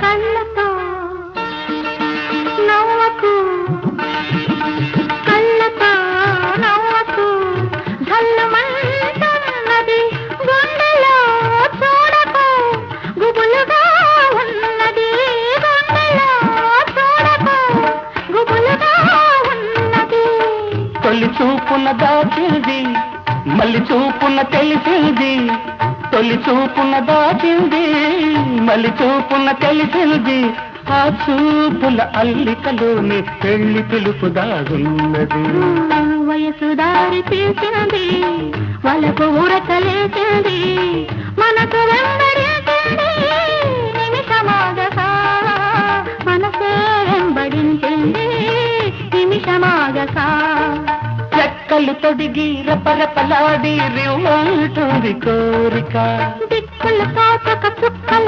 కళ్ళతో నవ్వకు కళ్ళతో నవ్వకు ధల్లుమంటున్నది గుండెలో చూడకు గుబులుగా ఉన్నది గుండెలో చూడకు గుబులుగా ఉన్నది తొలి చూపున దాచింది మళ్ళీ చూపున తెలిసింది తొలి చూపున దాచింది మళ్ళీ చూపున తెలిసింది ఆ చూపుల అల్లికలోని పెళ్లి పిలుపు దాగున్నది వయసు దారి తీసింది వాళ్ళకు ఊరకలేసింది మనకు వెంబడించింది నిమిషమాగగా మనసే వెంబడించింది నిమిషమాగగా రెక్కలు తొడిగి రపరపలాడి రివ్వంటుంది కోరిక దిక్కులు కాచక చుక్కల